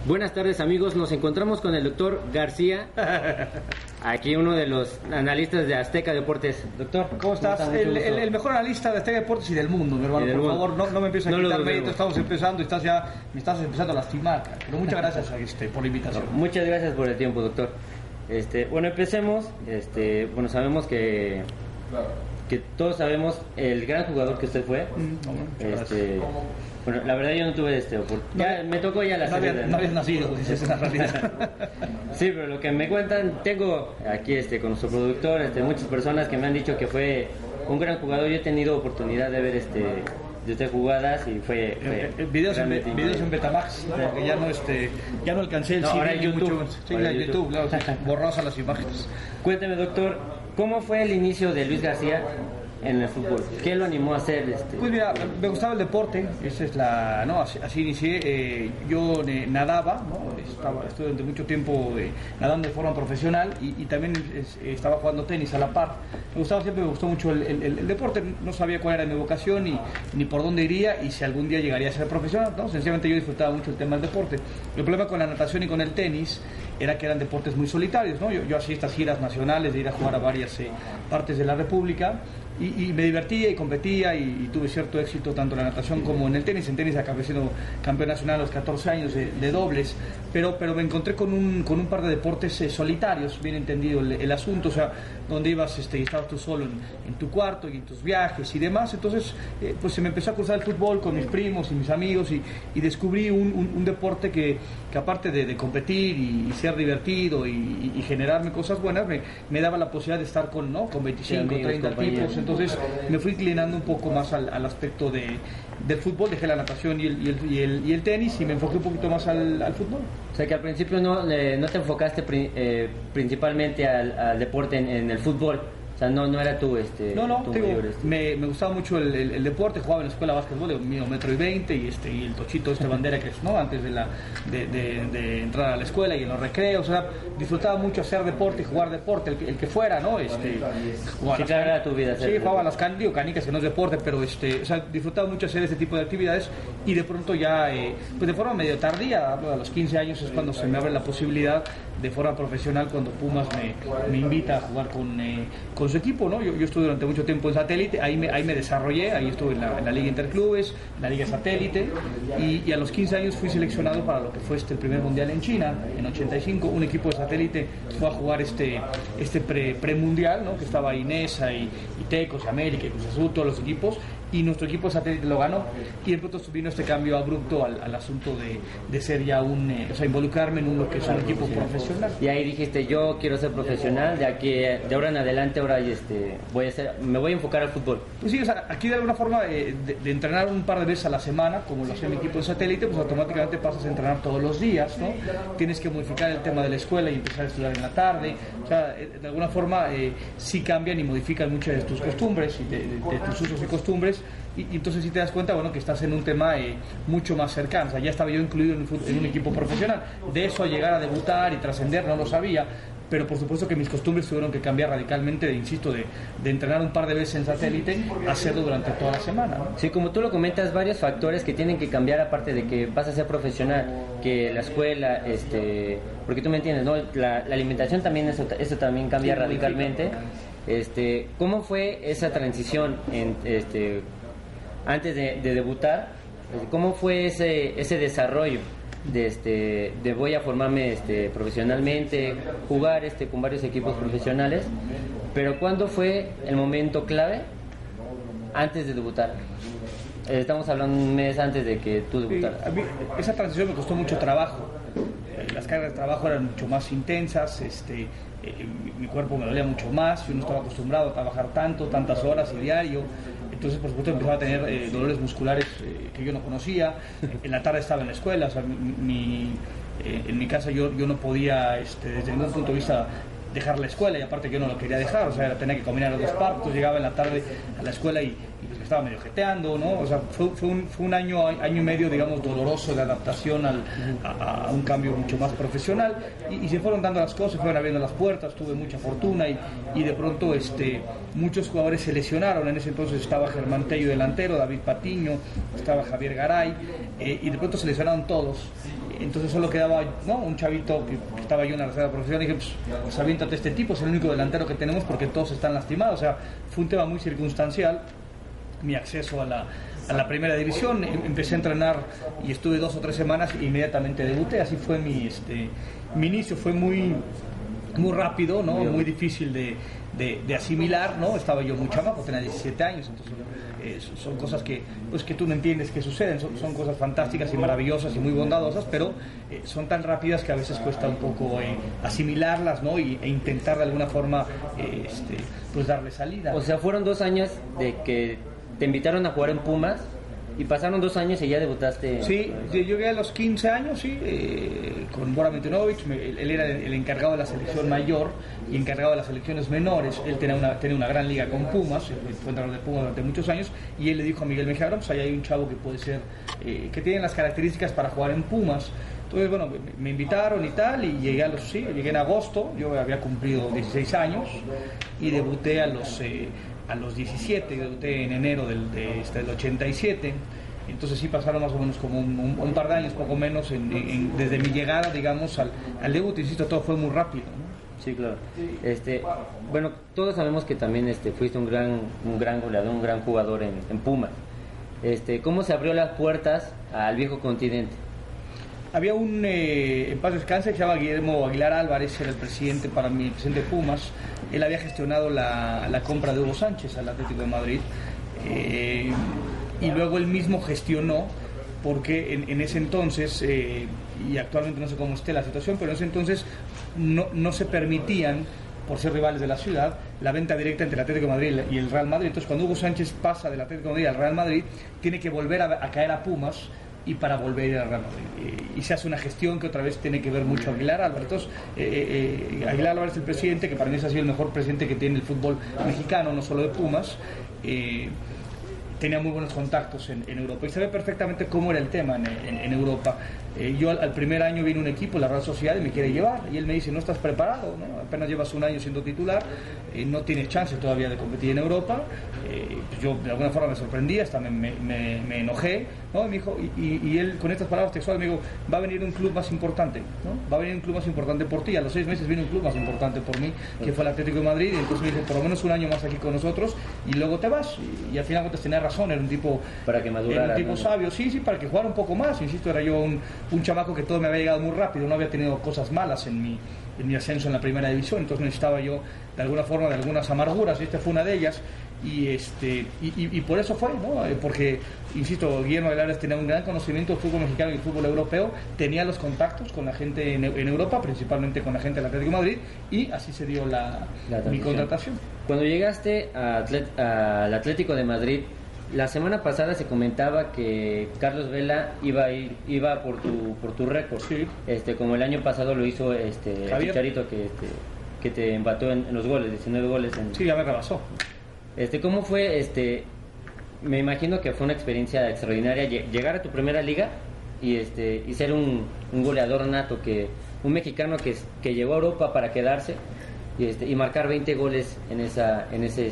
Buenas tardes, amigos, nos encontramos con el doctor García, aquí uno de los analistas de Azteca Deportes. Doctor, ¿cómo estás? El mejor analista de Azteca Deportes y del mundo, mi hermano. Por favor, no me empieces a quitar mérito, estamos empezando y me estás empezando a lastimar. Pero muchas gracias por la invitación. Muchas gracias por el tiempo, doctor. Bueno, empecemos. Bueno, sabemos que todos sabemos el gran jugador que usted fue. Bueno, la verdad yo no tuve oportunidad. Me tocó ya la salida. No habías nacido, dices en la realidad. Sí, pero lo que me cuentan, tengo aquí con nuestro productor, muchas personas que me han dicho que fue un gran jugador. Yo he tenido oportunidad de ver de usted jugadas y fue videos en Betamax, porque ya no alcancé el ahora en YouTube. Sí, en YouTube, claro, borrosas las imágenes. Cuénteme, doctor, ¿cómo fue el inicio de Luis García en el fútbol? ¿Qué lo animó a hacer? Pues mira, me gustaba el deporte, así inicié. Yo nadaba, ¿no? Estuve durante mucho tiempo nadando de forma profesional y también estaba jugando tenis a la par. Siempre me gustó mucho el deporte. No sabía cuál era mi vocación ni por dónde iría y si algún día llegaría a ser profesional, ¿no? Sencillamente yo disfrutaba mucho el tema del deporte. El problema con la natación y con el tenis era que eran deportes muy solitarios, ¿no? Yo hacía estas giras nacionales de ir a jugar a varias partes de la República y me divertía y competía y tuve cierto éxito tanto en la natación como en el tenis. En tenis acabé siendo campeón nacional a los 14 años de dobles, pero me encontré con un par de deportes solitarios, bien entendido el asunto, o sea, donde ibas y estabas tú solo en tu cuarto y en tus viajes y demás. Entonces pues se me empezó a cruzar el fútbol con mis primos y mis amigos y descubrí un deporte que aparte de competir y ser divertido y generarme cosas buenas, me daba la posibilidad de estar con 25, 30 tipos. Entonces me fui inclinando un poco más al aspecto del fútbol, dejé la natación y el tenis y me enfoqué un poquito más al fútbol. O sea que al principio no te enfocaste principalmente al deporte en el fútbol. O sea, no era tu me gustaba mucho el deporte. Jugaba en la escuela de básquetbol de 1,20 m y el tochito bandera que es, ¿no? Antes de entrar a la escuela y en los recreos. O sea, disfrutaba mucho hacer deporte y jugar deporte, el que fuera, ¿no? Era tu vida. Sí, jugaba las canicas, que no es deporte, pero o sea, disfrutaba mucho hacer ese tipo de actividades y de pronto ya, pues de forma medio tardía, a los 15 años es cuando se me abre la posibilidad de forma profesional, cuando Pumas me invita a jugar con su equipo, ¿no? Yo estuve durante mucho tiempo en Satélite, ahí me desarrollé, ahí estuve en la Liga Interclubes, en la Liga Satélite, y a los 15 años fui seleccionado para lo que fue el primer mundial en China, en 85. Un equipo de Satélite fue a jugar premundial, ¿no? Que estaba Inesa y Tecos y América y Cruz Azul, todos los equipos, y nuestro equipo de Satélite lo ganó, y de pronto vino este cambio abrupto al asunto de ser ya involucrarme en lo que es un equipo profesional. Y ahí dijiste, yo quiero ser profesional, de ahora en adelante, me voy a enfocar al fútbol. Pues sí, o sea, aquí de alguna forma de entrenar un par de veces a la semana, como lo hacía mi equipo de Satélite, pues automáticamente pasas a entrenar todos los días, ¿no? Tienes que modificar el tema de la escuela y empezar a estudiar en la tarde. O sea, de alguna forma sí cambian y modifican muchas de tus costumbres y de tus usos y costumbres. Y entonces sí te das cuenta, que estás en un tema mucho más cercano. O sea, ya estaba yo incluido en un equipo profesional. De eso a llegar a debutar y trascender no lo sabía, pero por supuesto que mis costumbres tuvieron que cambiar radicalmente, de entrenar un par de veces en Satélite a hacerlo durante toda la semana, ¿no? Sí, como tú lo comentas, varios factores que tienen que cambiar, aparte de que vas a ser profesional, que la escuela, porque tú me entiendes, ¿no? La alimentación también, eso también cambia radicalmente. ¿Cómo fue esa transición antes de debutar? ¿Cómo fue ese desarrollo de voy a formarme profesionalmente, jugar con varios equipos profesionales? Pero ¿cuándo fue el momento clave antes de debutar? Estamos hablando un mes antes de que tú debutaras. A mí esa transición me costó mucho trabajo. Las cargas de trabajo eran mucho más intensas, mi cuerpo me dolía mucho más, yo no estaba acostumbrado a trabajar tantas horas y diario. Entonces, por supuesto, empezaba a tener dolores musculares que yo no conocía. En la tarde estaba en la escuela, o sea, en mi casa yo no podía, desde ningún punto de vista, dejar la escuela, y aparte que yo no lo quería dejar, o sea, tenía que combinar los dos partos. Llegaba en la tarde a la escuela y pues me estaba medio jeteando, ¿no? O sea, fue un año y medio, digamos, doloroso de adaptación a un cambio mucho más profesional, y se fueron dando las cosas, se fueron abriendo las puertas, tuve mucha fortuna y de pronto muchos jugadores se lesionaron. En ese entonces estaba Germán Tello delantero, David Patiño, estaba Javier Garay, y de pronto se lesionaron todos. entonces solo quedaba, ¿no?, un chavito que estaba yo en la reserva profesional y dije, pues aviéntate este tipo, es el único delantero que tenemos porque todos están lastimados. O sea, fue un tema muy circunstancial mi acceso a la primera división. Empecé a entrenar y estuve 2 o 3 semanas e inmediatamente debuté. Así fue mi inicio. Fue muy rápido, ¿no?, muy difícil de asimilar, ¿no? Estaba yo muy chamaco, tenía 17 años, entonces son cosas que tú no entiendes que suceden, son cosas fantásticas y maravillosas y muy bondadosas, pero son tan rápidas que a veces cuesta un poco asimilarlas, ¿no?, e intentar de alguna forma pues darle salida. O sea, fueron 2 años de que te invitaron a jugar en Pumas y pasaron 2 años y ya debutaste. Sí, yo llegué a los 15 años, sí, con Bora Milutinovic. Él era el encargado de la selección mayor y encargado de las selecciones menores. Él tenía una gran liga con Pumas, fue entrenador de Pumas durante muchos años, y él le dijo a Miguel Mejía, pues ahí hay un chavo que puede ser, que tiene las características para jugar en Pumas. Entonces, bueno, me invitaron y tal, y llegué en agosto. Yo había cumplido 16 años y debuté a los 17, debuté en enero del 87. Entonces sí pasaron más o menos como un par de años, poco menos, desde mi llegada, digamos, al debut. Insisto, todo fue muy rápido, ¿no? Sí, claro. Bueno, todos sabemos que también fuiste un gran goleador, un gran jugador en Pumas. ¿Cómo se abrió las puertas al viejo continente? Había en paz descanse, que se llama Guillermo Aguilar Álvarez, era el presidente de Pumas. Él había gestionado la compra de Hugo Sánchez al Atlético de Madrid, y luego él mismo gestionó, porque en ese entonces, y actualmente no sé cómo esté la situación, pero en ese entonces no se permitían, por ser rivales de la ciudad, la venta directa entre el Atlético de Madrid y el Real Madrid. Entonces, cuando Hugo Sánchez pasa del Atlético de Madrid al Real Madrid, tiene que volver a caer a Pumas, y para volver a ir al Real Madrid. Y se hace una gestión que otra vez tiene que ver mucho Aguilar Álvarez. Entonces, Aguilar Álvarez es el presidente, que para mí ha sido el mejor presidente que tiene el fútbol mexicano, no solo de Pumas. Tenía muy buenos contactos en Europa y sabe perfectamente cómo era el tema en Europa. Yo al primer año vino un equipo, la Real Sociedad, y me quiere llevar, y él me dice, no estás preparado, ¿no? Apenas llevas 1 año siendo titular, no tienes chance todavía de competir en Europa. Pues yo de alguna forma me sorprendí, hasta me enojé, ¿no? Y me dijo, y él con estas palabras textuales me dijo, va a venir un club más importante, ¿no? Va a venir un club más importante por ti. A los 6 meses vino un club más importante por mí, que fue el Atlético de Madrid, y entonces me dijo, por lo menos 1 año más aquí con nosotros y luego te vas. Y al final tenía razón, era un tipo, para que madurara, era un tipo, ¿no?, sabio, sí, para que jugara un poco más. Insisto, era yo un chamaco que todo me había llegado muy rápido, no había tenido cosas malas en mi ascenso en la primera división, entonces necesitaba yo de alguna forma de algunas amarguras, y esta fue una de ellas, y por eso fue, ¿no? Porque, insisto, Guillermo Aguilar tenía un gran conocimiento del fútbol mexicano y del fútbol europeo, tenía los contactos con la gente en Europa, principalmente con la gente del Atlético de Madrid, y así se dio mi contratación. Cuando llegaste al Atlético de Madrid, la semana pasada se comentaba que Carlos Vela iba por tu récord. Sí. Como el año pasado lo hizo Chicharito, que te empató en los goles, 19 goles. Sí, ya me rebasó. ¿Cómo fue? Me imagino que fue una experiencia extraordinaria llegar a tu primera liga y ser un goleador nato, un mexicano que llegó a Europa para quedarse. Y marcar 20 goles en ese.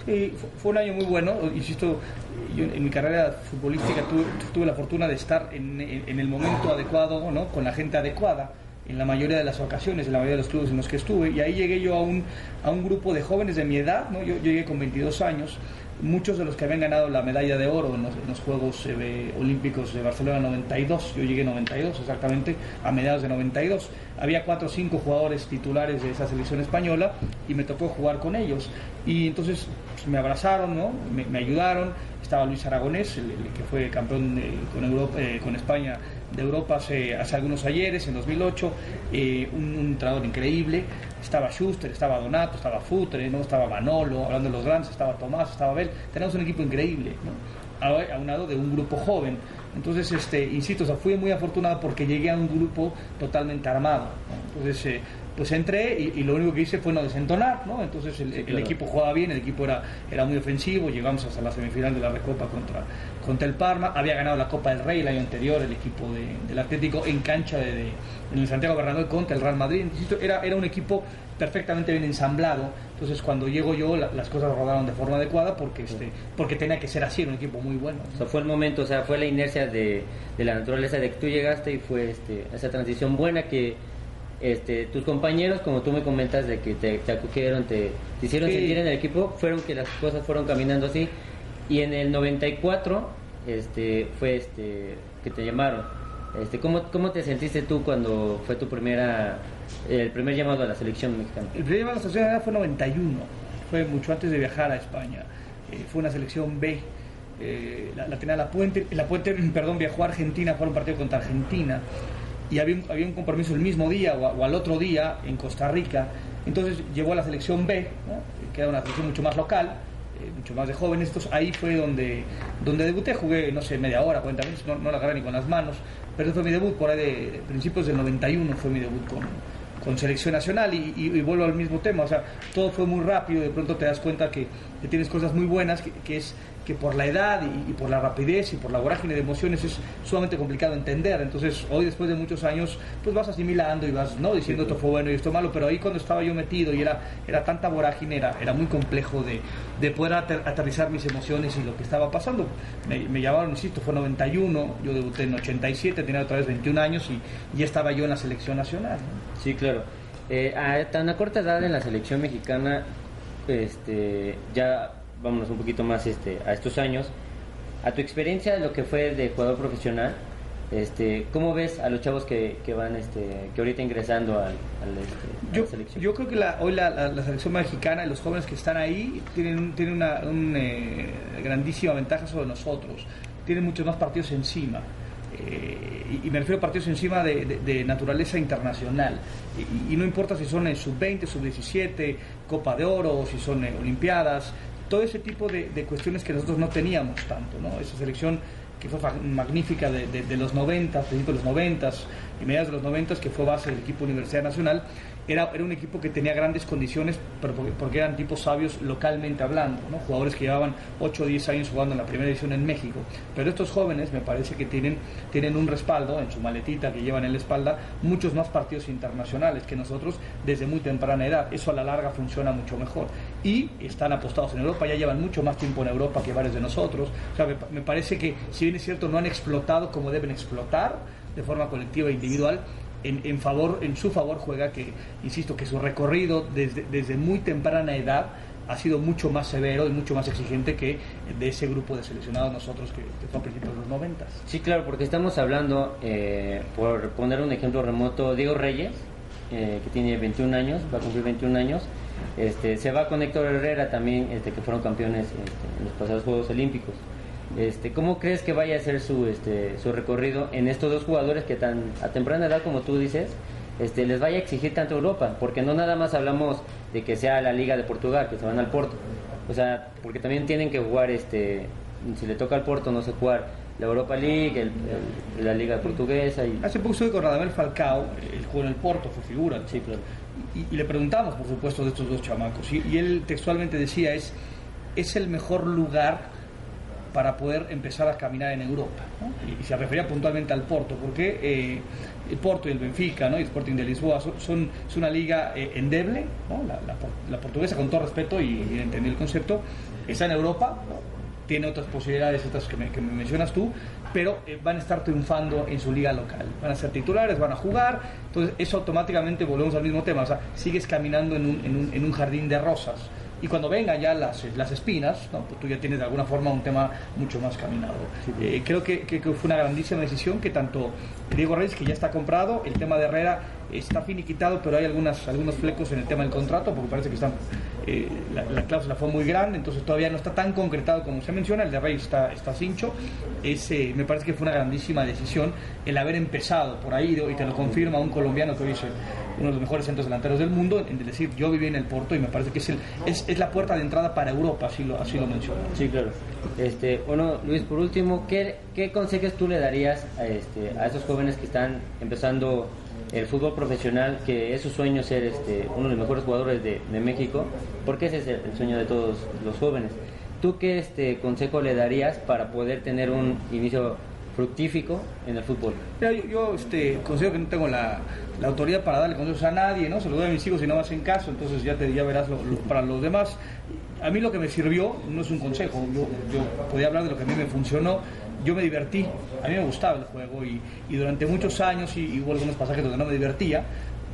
Sí, fue un año muy bueno. Insisto, yo en mi carrera futbolística tuve la fortuna de estar en el momento adecuado, ¿no?, con la gente adecuada, en la mayoría de las ocasiones, en la mayoría de los clubes en los que estuve, y ahí llegué yo a un grupo de jóvenes de mi edad, ¿no? Yo llegué con 22 años, muchos de los que habían ganado la medalla de oro en los Juegos Olímpicos de Barcelona 92, yo llegué en 92 exactamente, a mediados de 92, había 4 o 5 jugadores titulares de esa selección española, y me tocó jugar con ellos, y entonces pues, me abrazaron, ¿no?, me ayudaron. Estaba Luis Aragonés, el que fue campeón con España de Europa hace algunos ayeres, en 2008, un entrenador increíble. Estaba Schuster, estaba Donato, estaba Futre, ¿no?, estaba Manolo, hablando de los grandes, estaba Tomás, estaba Abel. Tenemos un equipo increíble, ¿no?, aunado de un grupo joven. Entonces, insisto, fui muy afortunado porque llegué a un grupo totalmente armado, ¿no? Entonces, pues entré y lo único que hice fue no desentonar, ¿no? Entonces el equipo jugaba bien, el equipo era muy ofensivo, llegamos hasta la semifinal de la Recopa contra el Parma, había ganado la Copa del Rey el año anterior el equipo del Atlético en cancha en el Santiago Bernabéu contra el Real Madrid. Insisto, era un equipo perfectamente bien ensamblado. Entonces cuando llego yo las cosas rodaron de forma adecuada porque tenía que ser así, era un equipo muy bueno, ¿no? O sea, fue el momento, o sea, fue la inercia de la naturaleza de que tú llegaste y fue esa transición buena que tus compañeros, como tú me comentas, de que te acogieron, te hicieron sentir en el equipo, fueron que las cosas fueron caminando así. Y en el 94 fue que te llamaron. ¿Cómo te sentiste tú cuando fue el primer llamado a la selección mexicana? El primer llamado a la selección mexicana fue en 91, fue mucho antes de viajar a España. Fue una selección B. La tenía La Puente, viajó a Argentina a jugar un partido contra Argentina. Y había un compromiso el mismo día o al otro día en Costa Rica. Entonces llevó a la selección B, ¿no? Que era una selección mucho más local, mucho más de jóvenes. Entonces ahí fue donde debuté, jugué, no sé, media hora, 40 minutos, no la agarré ni con las manos, pero ese fue mi debut, por ahí de principios del 91 fue mi debut con selección nacional. Y vuelvo al mismo tema, o sea, todo fue muy rápido, de pronto te das cuenta que tienes cosas muy buenas, que es que por la edad y por la rapidez y por la vorágine de emociones es sumamente complicado entender. Entonces hoy, después de muchos años, pues vas asimilando y vas, ¿no?, diciendo esto fue bueno y esto malo, pero ahí cuando estaba yo metido y era tanta vorágine, era muy complejo de poder aterrizar mis emociones y lo que estaba pasando. Me llamaron, insisto, fue 91, yo debuté en 87, tenía otra vez 21 años y ya estaba yo en la selección nacional, ¿no? Sí, claro. A tan a corta edad en la selección mexicana, ya vámonos un poquito más a estos años, a tu experiencia de lo que fue de jugador profesional, ¿cómo ves a los chavos que van, que ahorita ingresando a la selección? Yo creo que hoy la selección mexicana y los jóvenes que están ahí tienen una grandísima ventaja sobre nosotros, tienen muchos más partidos encima. Y me refiero a partidos encima de naturaleza internacional, y no importa si son sub-20, sub-17, Copa de Oro, o si son olimpiadas, todo ese tipo de cuestiones que nosotros no teníamos tanto, ¿no? Esa selección que fue magnífica de los 90, principios de los 90 y mediados de los 90, que fue base del equipo Universidad Nacional, era un equipo que tenía grandes condiciones, pero porque eran tipos sabios localmente hablando, ¿no? Jugadores que llevaban 8 o 10 años jugando en la primera división en México. Pero estos jóvenes me parece que tienen un respaldo en su maletita que llevan en la espalda, muchos más partidos internacionales que nosotros desde muy temprana edad. Eso a la larga funciona mucho mejor. Y están apostados en Europa, ya llevan mucho más tiempo en Europa que varios de nosotros. O sea, me parece que, si bien es cierto, no han explotado como deben explotar de forma colectiva e individual, en su favor juega que, insisto, que su recorrido desde muy temprana edad ha sido mucho más severo y mucho más exigente que de ese grupo de seleccionados nosotros que fue a principios de los 90. Sí, claro, porque estamos hablando, por poner un ejemplo remoto, Diego Reyes, que tiene 21 años, va a cumplir 21 años, se va con Héctor Herrera también, que fueron campeones en los pasados Juegos Olímpicos. ¿Cómo crees que vaya a ser su recorrido en estos dos jugadores que a temprana edad, como tú dices, les vaya a exigir tanto Europa? Porque no nada más hablamos de que sea la Liga de Portugal, que se van al Porto, o sea, porque también tienen que jugar, si le toca al Porto, no sé, jugar la Europa League, la Liga Portuguesa. Hace poco estuve con Radamel Falcao, él jugó en el Porto, fue figura. Sí, claro. Y le preguntamos, por supuesto, de estos dos chamacos, y él textualmente decía, es el mejor lugar para poder empezar a caminar en Europa, ¿no? Y se refería puntualmente al Porto, porque el Porto y el Benfica, ¿no?, y el Sporting de Lisboa es una liga endeble, ¿no? La portuguesa, con todo respeto y entendí el concepto, está en Europa, ¿no? Tiene otras posibilidades, estas que me mencionas tú, pero van a estar triunfando en su liga local, van a ser titulares, van a jugar. Entonces eso automáticamente, volvemos al mismo tema, o sea, sigues caminando en un jardín de rosas. Y cuando vengan ya las espinas, ¿no?, pues tú ya tienes de alguna forma un tema mucho más caminado. Creo que fue una grandísima decisión, que tanto Diego Reyes, que ya está comprado, el tema de Herrera está finiquitado, pero hay algunos flecos en el tema del contrato, porque parece que la cláusula fue muy grande, entonces todavía no está tan concretado como se menciona. El de Reyes está cincho. Me parece que fue una grandísima decisión el haber empezado por ahí, y te lo confirma un colombiano que hoy es uno de los mejores centros delanteros del mundo, en decir, yo viví en el Porto y me parece que es la puerta de entrada para Europa, así lo menciona. Sí, claro. Bueno, Luis, por último, ¿qué consejos tú le darías a esos jóvenes que están empezando el fútbol profesional, que es su sueño ser uno de los mejores jugadores de México, porque ese es el sueño de todos los jóvenes. ¿Tú qué consejo le darías para poder tener un inicio fructífico en el fútbol? Yo considero que no tengo la autoridad para darle consejos a nadie, ¿no? Se lo doy a mis hijos y no me hacen caso, entonces ya verás para los demás. A mí lo que me sirvió no es un consejo, yo podía hablar de lo que a mí me funcionó. Yo me divertí, a mí me gustaba el juego y durante muchos años, y hubo algunos pasajes donde no me divertía,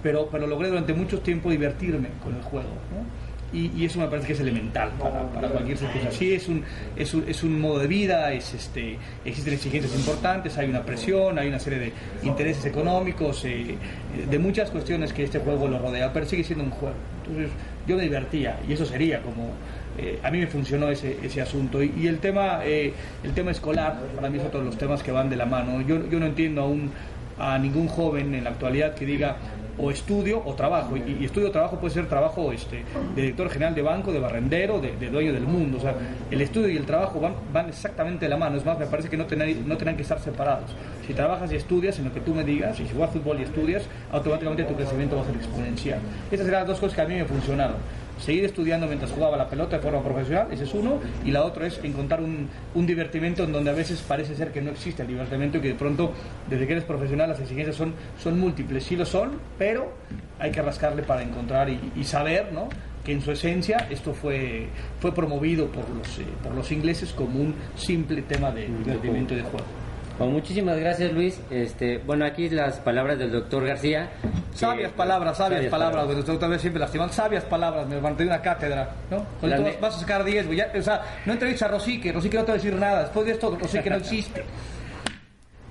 pero logré durante mucho tiempo divertirme con el juego, ¿no? Y eso me parece que es elemental para cualquier circunstancia. Sí, es un modo de vida, existen exigencias importantes, hay una presión, hay una serie de intereses económicos, de muchas cuestiones que este juego lo rodea, pero sigue siendo un juego. Entonces yo me divertía y eso sería como... a mí me funcionó ese asunto y el tema escolar para mí es otro de los temas que van de la mano. Yo no entiendo aún a ningún joven en la actualidad que diga o estudio o trabajo, y estudio o trabajo puede ser trabajo de director general de banco, de barrendero, de dueño del mundo. O sea, el estudio y el trabajo van exactamente de la mano. Es más, me parece que no tengan que estar separados. Si trabajas y estudias en lo que tú me digas, y si juegas fútbol y estudias, automáticamente tu crecimiento va a ser exponencial. Esas eran las dos cosas que a mí me funcionaron: seguir estudiando mientras jugaba la pelota de forma profesional, ese es uno, y la otra es encontrar un divertimento en donde a veces parece ser que no existe el divertimento y que de pronto, desde que eres profesional, las exigencias son múltiples. Sí lo son, pero hay que rascarle para encontrar y saber, ¿no?, que en su esencia esto fue promovido por los ingleses como un simple tema de divertimento y de juego. Bueno, muchísimas gracias, Luis. Bueno, aquí las palabras del doctor García. Sabias palabras, güey. Los doctores siempre lastiman. Sabias palabras, me levanté de una cátedra, ¿no? Cuando tú vas a sacar 10, güey. O sea, no entrevistas a Rosique no te va a decir nada. Después de esto, Rosique no existe.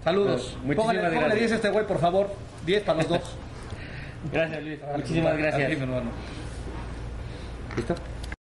Saludos. Bueno, póngale 10 a este güey, por favor. 10 para los dos. Gracias, Luis. Muchísimas gracias. Aquí, mi hermano. ¿Listo?